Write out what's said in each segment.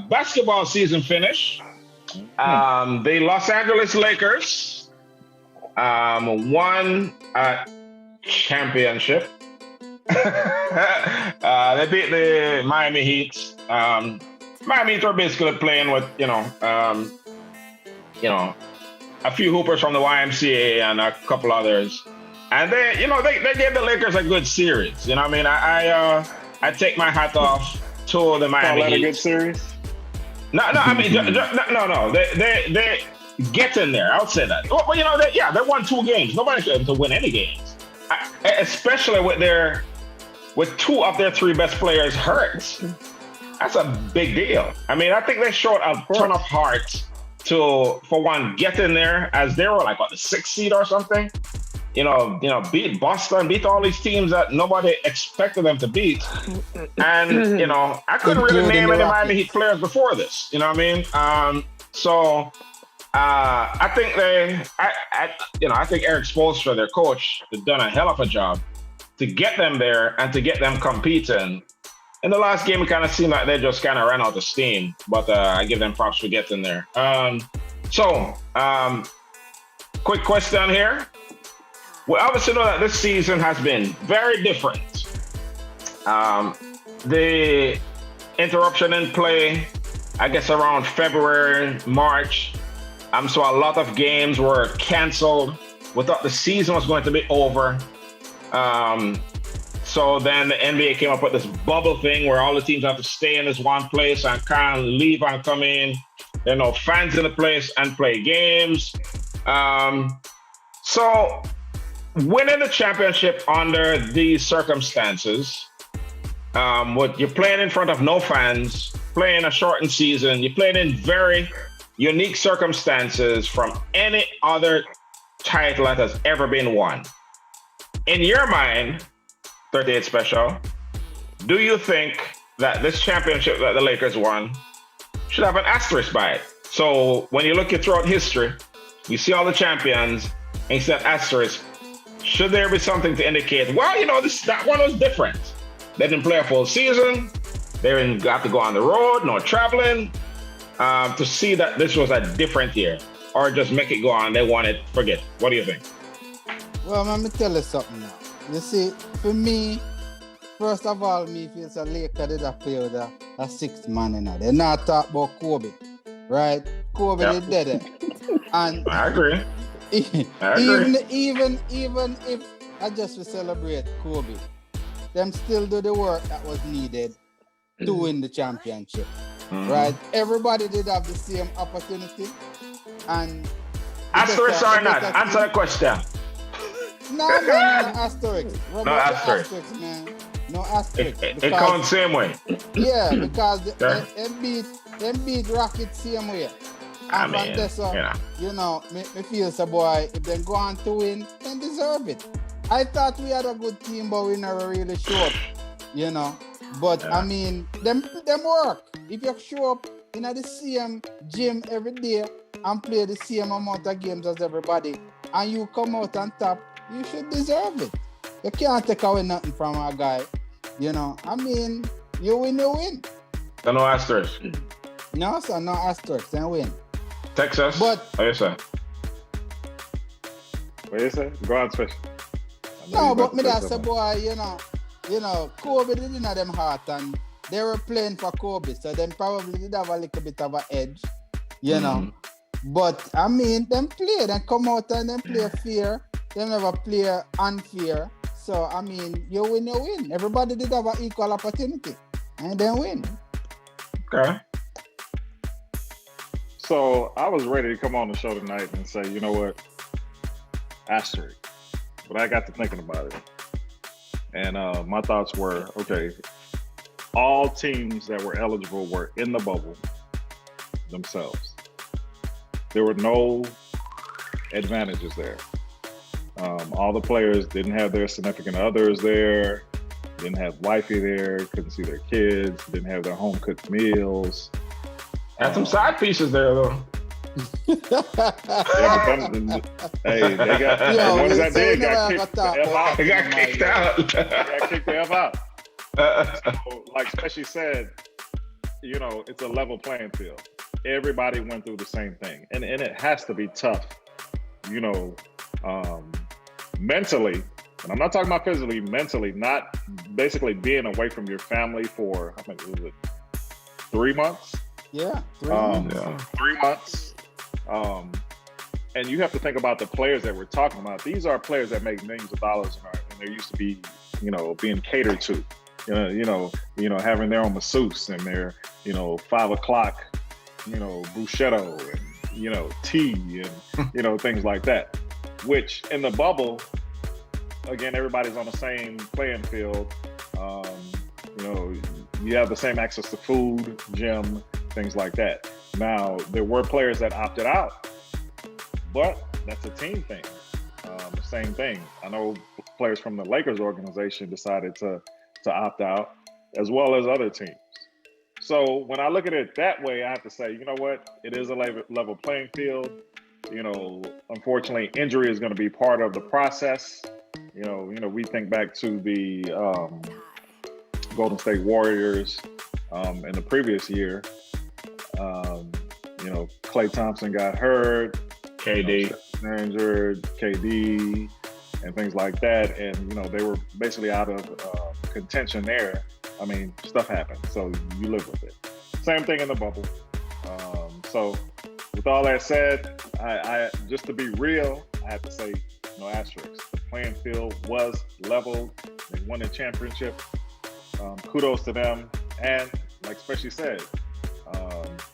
basketball season finish. The Los Angeles Lakers won a championship. They beat the Miami Heat. Miami Heat were basically playing with, a few hoopers from the YMCA and a couple others. And they gave the Lakers a good series. You know what I mean? I take my hat off to the Miami Heat. Call that a good series? No. I mean, no. They get in there. I'll say that. Well, they won 2 games. Nobody should to win any games, especially with 2 of their 3 best players hurt. That's a big deal. I mean, I think they showed a ton of heart for one, get in there as they were like the 6th seed or something. Beat Boston, beat all these teams that nobody expected them to beat. And, I couldn't really name any Miami Heat players before this. You know what I mean? I think I think Eric Spoelstra, their coach, has done a hell of a job to get them there and to get them competing. In the last game, it kind of seemed like they just kind of ran out of steam, but I give them props for getting there. Quick question here. We obviously know that this season has been very different. The interruption in play, I guess around February, March. So a lot of games were canceled. We thought the season was going to be over. So then the NBA came up with this bubble thing where all the teams have to stay in this one place and can't leave and come in. There are no fans in the place and play games. So winning the championship under these circumstances, you're playing in front of no fans, playing a shortened season, you're playing in very unique circumstances from any other title that has ever been won. In your mind, 38 Special, do you think that this championship that the Lakers won should have an asterisk by it? So when you look throughout history, you see all the champions, and you see that asterisk. Should there be something to indicate, well, that one was different. They didn't play a full season. They didn't have to go on the road, no traveling, to see that this was a different year. Or just make it go on, they want it, forget. What do you think? Well, let me tell you something now. You see, for me, first of all, me feels a Laker did a play with a 6th man in there. They're not talk about Kobe, right? Kobe did it. And I agree. Even if I just to celebrate Kobe, them still do the work that was needed to win the championship, right? Everybody did have the same opportunity, and asterisk or not? Answer the question. No, asterisk. No asterisk. Man. No asterisk. It counts same way. Yeah, because them beat Rockets same way. And from there, so, me feel so boy, if they go on to win, then deserve it. I thought we had a good team, but we never really showed, But I mean, them work. If you show up in the same gym every day and play the same amount of games as everybody, and you come out on top, you should deserve it. You can't take away nothing from a guy. I mean, you win, you win. So no asterisk. No, sir, no asterisk, then win. Texas, but what you say? What you say? Go on, Special. No, but me that's a boy, Kobe didn't have them heart, and they were playing for Kobe, so them probably did have a little bit of an edge, But I mean, them play, then come out and them play fair. They never play unfair. So I mean, you win, you win. Everybody did have an equal opportunity, and then win. Okay. So I was ready to come on the show tonight and say, you know what, asterisk. But I got to thinking about it. And my thoughts were, okay, all teams that were eligible were in the bubble themselves. There were no advantages there. All the players didn't have their significant others there, didn't have wifey there, couldn't see their kids, didn't have their home cooked meals. Had some side pieces there, though. Hey, they got one that did got kicked the F out. They got kicked out. They got kicked the F out. So, like Special said, it's a level playing field. Everybody went through the same thing, and it has to be tough, mentally. And I'm not talking about physically, mentally, not basically being away from your family for, I think, was it 3 months? Yeah, 3 months. 3 months. And you have to think about the players that we're talking about. These are players that make millions of dollars, and they're used to be, being catered to, having their own masseuse and their, 5 o'clock, bruschetto and, tea and, things like that. Which in the bubble, again, everybody's on the same playing field. You have the same access to food, gym, things like that. Now, there were players that opted out, but that's a team thing. The same thing. I know players from the Lakers organization decided to opt out, as well as other teams. So when I look at it that way, I have to say, you know what? It is a level playing field. Unfortunately, injury is going to be part of the process. We think back to the Golden State Warriors in the previous year. Klay Thompson got hurt, KD injured, KD, and things like that, and they were basically out of contention there. I mean, stuff happens, so you live with it. Same thing in the bubble. So, with all that said, I just to be real, I have to say, no asterisks. The playing field was leveled. They won the championship. Kudos to them, and like Specially said,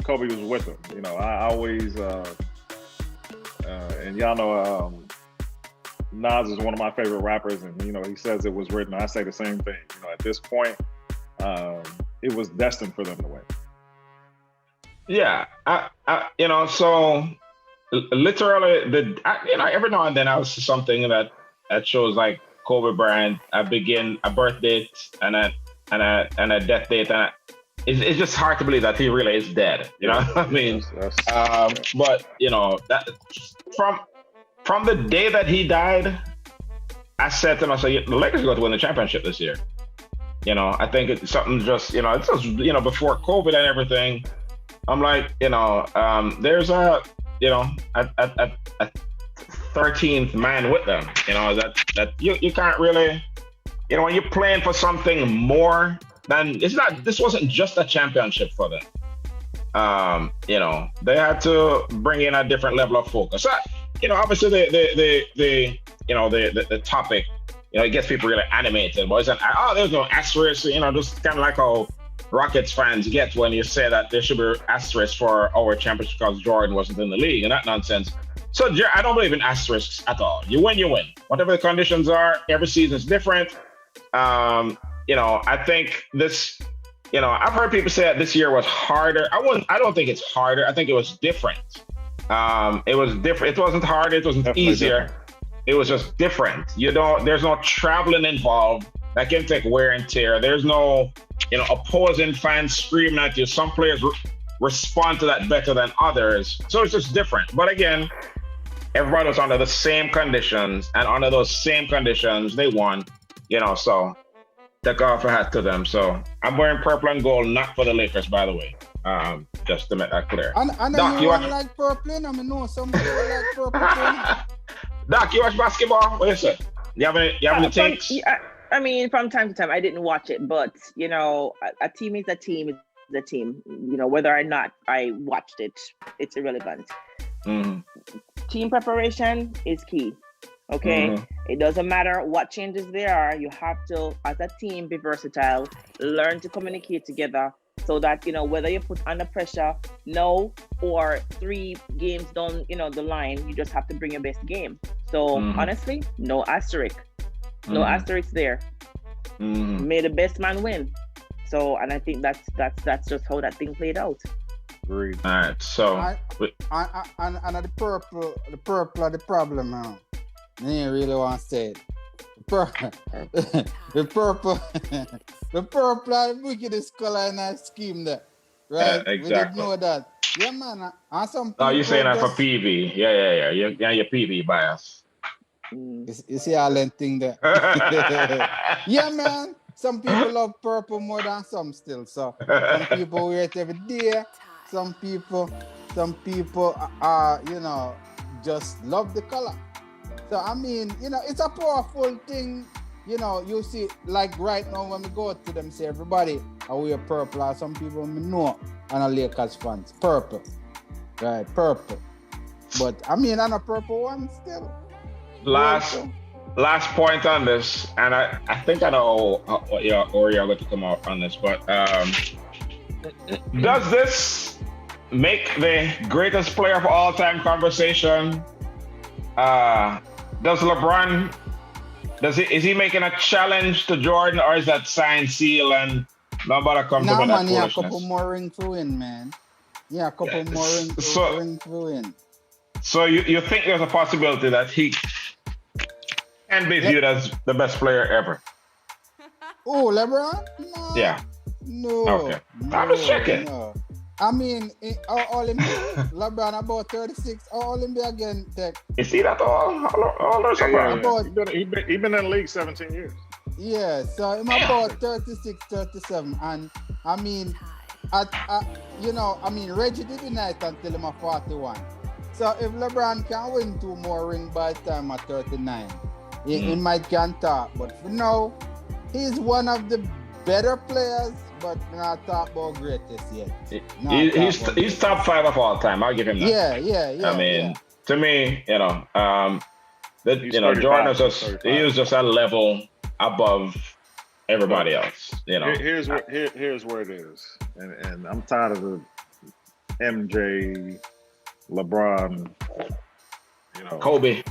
Kobe was with them. I always, and y'all know, Nas is one of my favorite rappers, and he says it was written. I say the same thing. At this point, it was destined for them to win. Yeah, so literally, every now and then I'll see something that shows like Kobe Bryant, a birth date and a death date, and it's just hard to believe that he really is dead. I mean, but that from the day that he died, I said to myself, the Lakers are going to win the championship this year. I think it's something just, it's just, before COVID and everything. I'm like, there's a 13th man with them, that you can't really, when you're playing for something more than, this wasn't just a championship for them. They had to bring in a different level of focus. Obviously the topic, it gets people really animated, but it's there's no asterisk, just kind of like how Rockets fans get when you say that there should be asterisks for our championship because Jordan wasn't in the league and that nonsense. So I don't believe in asterisks at all. You win, you win. Whatever the conditions are, every season is different. I think this, I've heard people say that this year was harder. I don't think it's harder. I think it was different. It was different. It wasn't harder. It wasn't Definitely easier. different. It was just different. There's no traveling involved that can take wear and tear. There's no, opposing fans screaming at you. Some players respond to that better than others. So it's just different. But again, everybody was under the same conditions, and under those same conditions, they won. So take off a hat to them. So I'm wearing purple and gold, not for the Lakers, by the way. Just to make that clear. I know Doc, you like purple, I know somebody like purple too. Doc, you watch basketball? What do you say? You have any takes? I mean, from time to time, I didn't watch it, but a team is a team. Is a team. Whether or not I watched it, it's irrelevant. Mm-hmm. Team preparation is key. Okay, It doesn't matter what changes there are. You have to, as a team, be versatile. Learn to communicate together, so that whether you put under pressure now or 3 games down the line, you just have to bring your best game. So honestly, no asterisk. No asterisk there. May the best man win. So, and I think that's just how that thing played out. Agreed. All right. So, and the purple are the problem now. I didn't really want to say it. The purple are the wickedest color in that scheme there. Right? Exactly. We didn't know that. Yeah, man. And some oh, you're saying that just, for PV? Yeah. You're your PV bias. You see all that thing there. Yeah, man. some people love purple more than some still. So some people wear it every day. Some people you know, just love the color. So I mean, you know, it's a powerful thing. You know, you see, like right now when we go to them, say everybody I wear purple, or some people me know and a Lakers fans, purple. Right, purple. But I mean, I'm a purple one still. Last point on this, and I think I know what you're going to come out on this, but does this make the greatest player of all time conversation? Does LeBron, is he making a challenge to Jordan, or is that signed, seal, and nobody comes to that foolishness? Yeah, a couple more rings to win, man. Yeah, a couple more rings to win. So you think there's a possibility that he can be viewed as the best player ever? Oh, LeBron? No. Yeah. No. Okay. I'm just checking. No. I mean, all him LeBron about 36. All him be again tech. Is he that all or something? He been in the league 17 years. Yeah, so I'm about 36, 37, and I mean, you know, I mean, Reggie did the night until I'm 41. So if LeBron can win 2 more rings by the time at 39, he might can talk. But for now, he's one of the better players, but we're not talking about greatest yet. He's top 5 of all time. I'll give him that. Yeah. I mean, to me, you know, Jordan was just a level above everybody else. You know, here's where it is, and I'm tired of the MJ, LeBron, you know, Kobe.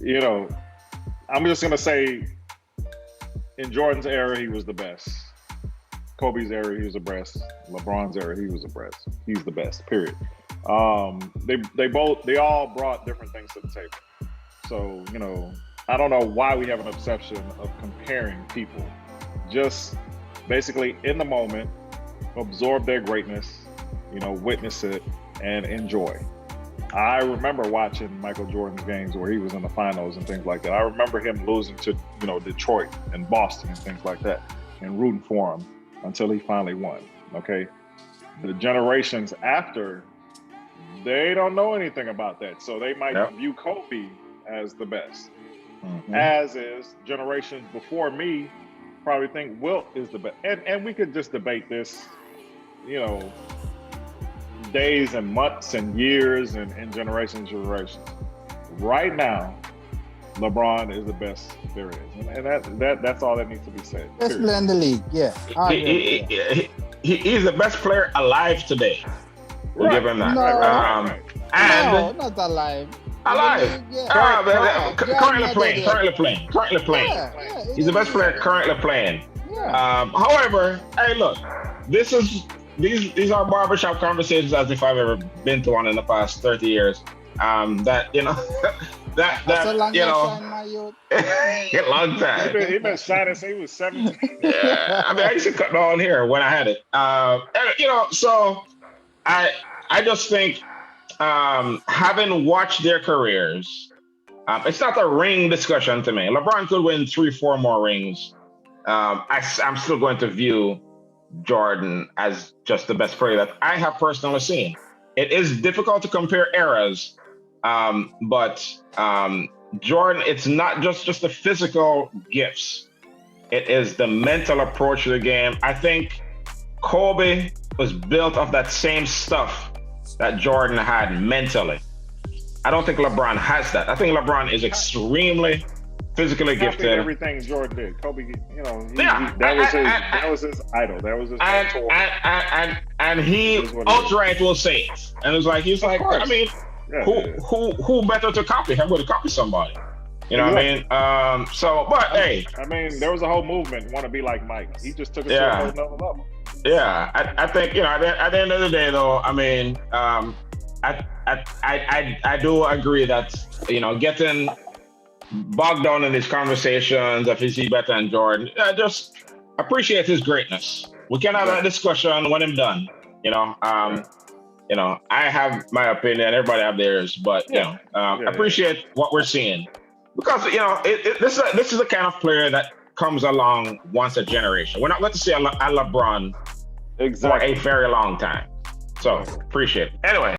You know, I'm just gonna say, in Jordan's era, he was the best. Kobe's era, he was the best. LeBron's era, he was the best. He's the best. Period. They all brought different things to the table. So, you know, I don't know why we have an obsession of comparing people. Just basically in the moment, absorb their greatness, you know, witness it and enjoy. I remember watching Michael Jordan's games where he was in the finals and things like that. I remember him losing to, you know, Detroit and Boston and things like that, and rooting for him until he finally won. Okay. The generations after, they don't know anything about that. So they might view Kobe as the best. Mm-hmm. As is generations before me probably think Wilt is the best. And we could just debate this, you know, days and months and years and generations. Right now, LeBron is the best there is, and that's all that needs to be said. Best player in the league, yeah. He's the best player alive today. We'll give him that. No, not alive. Alive. Currently playing. Yeah, he's the best player currently playing. Yeah. However, hey, look, these are barbershop conversations as if I've ever been to one in the past 30 years. That, you know, that's a long you know, time, my youth. A long time. He been shining since he was 17. Yeah, I mean, I used to cut on here when I had it. And, you know, so I just think having watched their careers, it's not a ring discussion to me. LeBron could win 3-4 more rings. I'm still going to view Jordan as just the best player that I have personally seen. It is difficult to compare eras, but Jordan, it's not just the physical gifts. It is the mental approach to the game. I think Kobe was built off that same stuff that Jordan had mentally. I don't think LeBron has that. I think LeBron is extremely physically gifted. Everything Jordan did, Kobe, you know, that was his idol. That was his mentor. And he outright will say it. And it's like I mean, who better to copy? I'm going to copy somebody. You know what I mean? Hey, I mean, there was a whole movement want to be like Mike. He just took it to another level. Yeah, I think, you know, at the end of the day, though, I mean, I do agree that, you know, getting bogged down in these conversations of is he better than Jordan, I just appreciate his greatness. We can have that discussion when I'm done. You know, you know, I have my opinion, everybody have theirs, but you know, appreciate what we're seeing. Because this is the kind of player that comes along once a generation. We're not going to see a LeBron for a very long time. So appreciate it. Anyway.